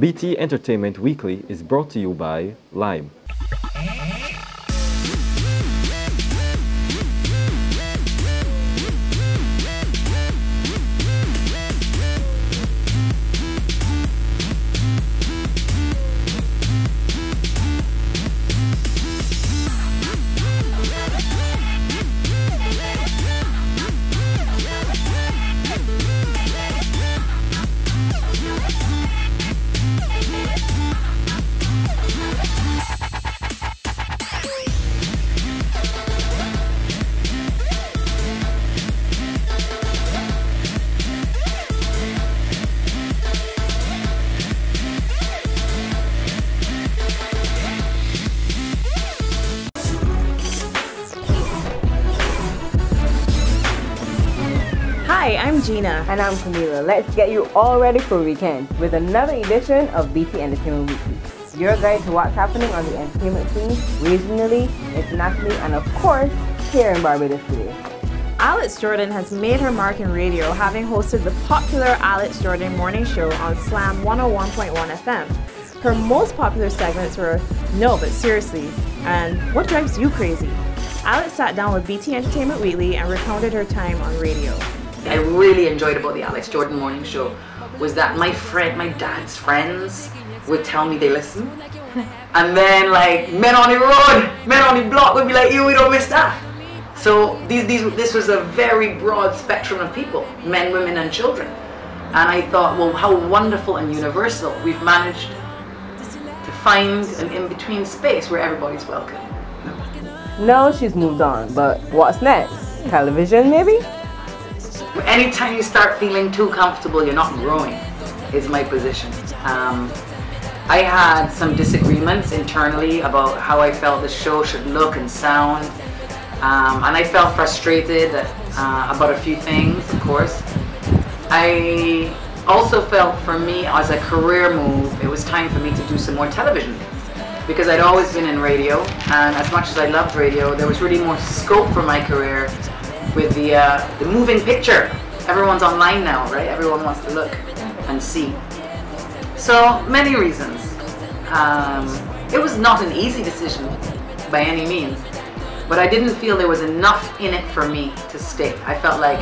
BT Entertainment Weekly is brought to you by Lime. Hi, I'm Gina. And I'm Camila. Let's get you all ready for weekend with another edition of BT Entertainment Weekly. Your guide to what's happening on the entertainment scene, regionally, internationally, and of course, here in Barbados today. Alex Jordan has made her mark in radio, having hosted the popular Alex Jordan morning show on Slam 101.1 FM. Her most popular segments were No But Seriously and What Drives You Crazy? Alex sat down with BT Entertainment Weekly and recounted her time on radio. I really enjoyed about the Alex Jordan morning show was that my dad's friends would tell me they listen, and then like men on the road, men on the block would be like, "You, we don't miss that." So this was a very broad spectrum of people, men, women, and children, and I thought, well, how wonderful and universal we've managed to find an in-between space where everybody's welcome. Now she's moved on, but what's next? Television, maybe? Anytime you start feeling too comfortable, you're not growing, is my position. I had some disagreements internally about how I felt the show should look and sound, and I felt frustrated about a few things, of course. I also felt for me as a career move, it was time for me to do some more television, because I'd always been in radio, and as much as I loved radio, there was really more scope for my career with the moving picture. Everyone's online now, right? Everyone wants to look and see. So many reasons. It was not an easy decision by any means, but I didn't feel there was enough in it for me to stay. I felt like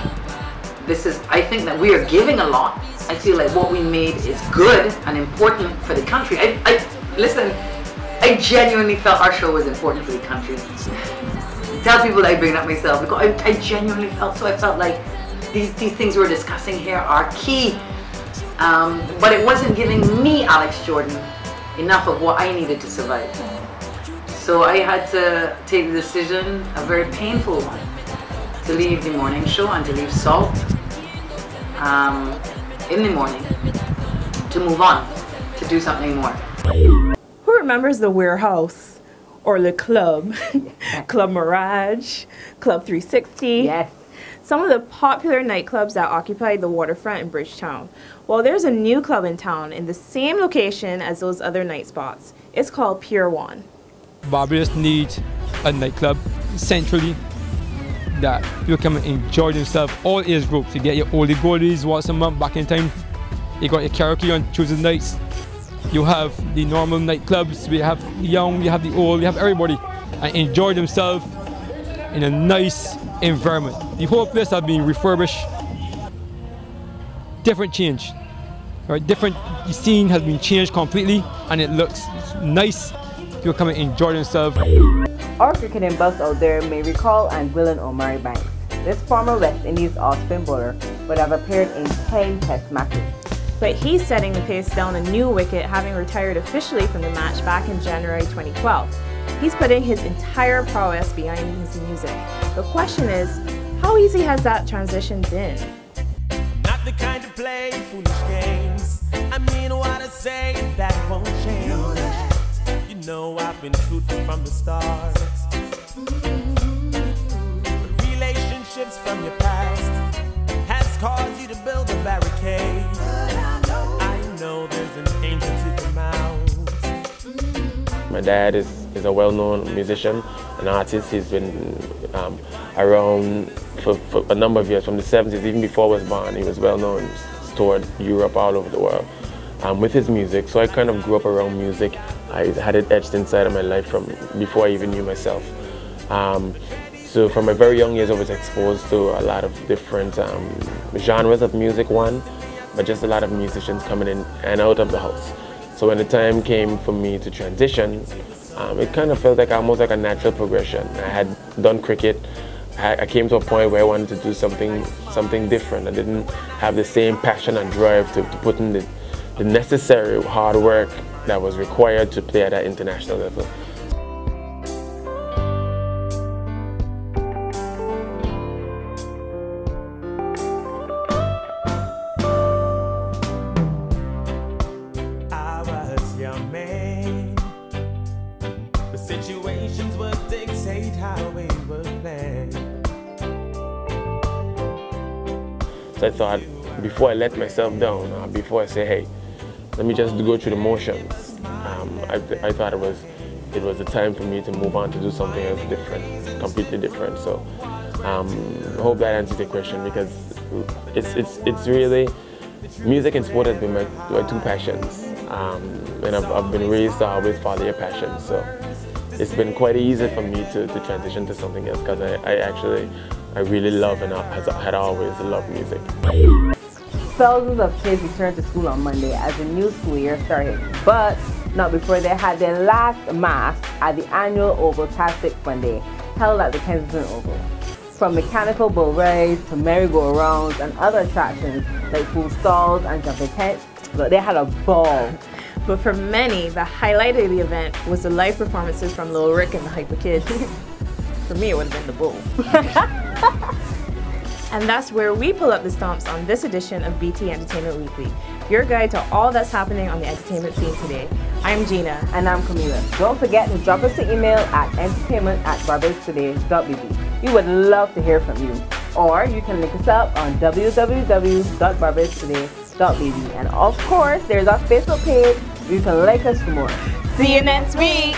I think that we are giving a lot. I feel like what we made is good and important for the country. Listen, I genuinely felt our show was important for the country. Tell people I bring it up myself, because I genuinely felt so. I felt like these things we're discussing here are key, but it wasn't giving me, Alex Jordan, enough of what I needed to survive. So I had to take the decision, a very painful one, to leave the morning show and to leave Salt in the morning, to move on, to do something more. Who remembers the Warehouse? Or Le Club, Club Mirage, Club 360. Yes. Some of the popular nightclubs that occupied the waterfront in Bridgetown. Well, there's a new club in town in the same location as those other night spots. It's called Pier 1. Barbados needs a nightclub centrally that people can enjoy themselves, all age groups. You get your oldie goldies once a month back in time. You got your karaoke on Tuesday nights. You have the normal nightclubs, we have the young, you have the old, you have everybody, and enjoy themselves in a nice environment. The whole place has been refurbished, different change, right? The scene has been changed completely, and it looks nice. People come and enjoy themselves. Our cricketing buffs out there may recall and Willen Omari Banks. This former West Indies off-spin bowler would have appeared in 10 test matches. But he's setting the pace down a new wicket, having retired officially from the match back in January 2012. He's putting his entire prowess behind his music. The question is, how easy has that transition been? Not the kind to play foolish games. I mean what I say, that won't change. You know I've been truthful from the start. But relationships from your past has caused you to build a barricade. There's an angel to come out. My dad is a well-known musician, an artist. He's been around for a number of years, from the 70s, even before I was born. He was well-known. He's toured Europe, all over the world. with his music. So I kind of grew up around music. I had it etched inside of my life from before I even knew myself. So from a very young age, I was exposed to a lot of different genres of music, but just a lot of musicians coming in and out of the house. So when the time came for me to transition, it kind of felt like almost like a natural progression. I had done cricket. I came to a point where I wanted to do something different. I didn't have the same passion and drive to put in the necessary hard work that was required to play at that international level. I was your man. The situations would dictate how we would play. So I thought, before I let myself down, before I say, hey, let me just go through the motions, I thought it was a time for me to move on to do something else different, completely different. So I hope that answers your question, because it's really, music and sport has been my two passions, and I've been raised to always follow your passions. So it's been quite easy for me to transition to something else, because I really love and had always loved music. Thousands of kids returned to school on Monday as the new school year started, but not before they had their last mass at the annual Oval Tastic Fun Day held at the Kensington Oval. From mechanical bull rides to merry-go-rounds and other attractions like food stalls and jumping tents, but they had a ball. But for many, the highlight of the event was the live performances from Lil Rick and the Hyper Kids. For me, it would have been the bull. And that's where we pull up the stomps on this edition of BT Entertainment Weekly, your guide to all that's happening on the entertainment scene today. I'm Gina. And I'm Camila. Don't forget to drop us an email at entertainment@barbadostoday.bb. We would love to hear from you. Or you can link us up on www.barbadostoday.bb. And of course, there's our Facebook page where you can like us for more. See you next week!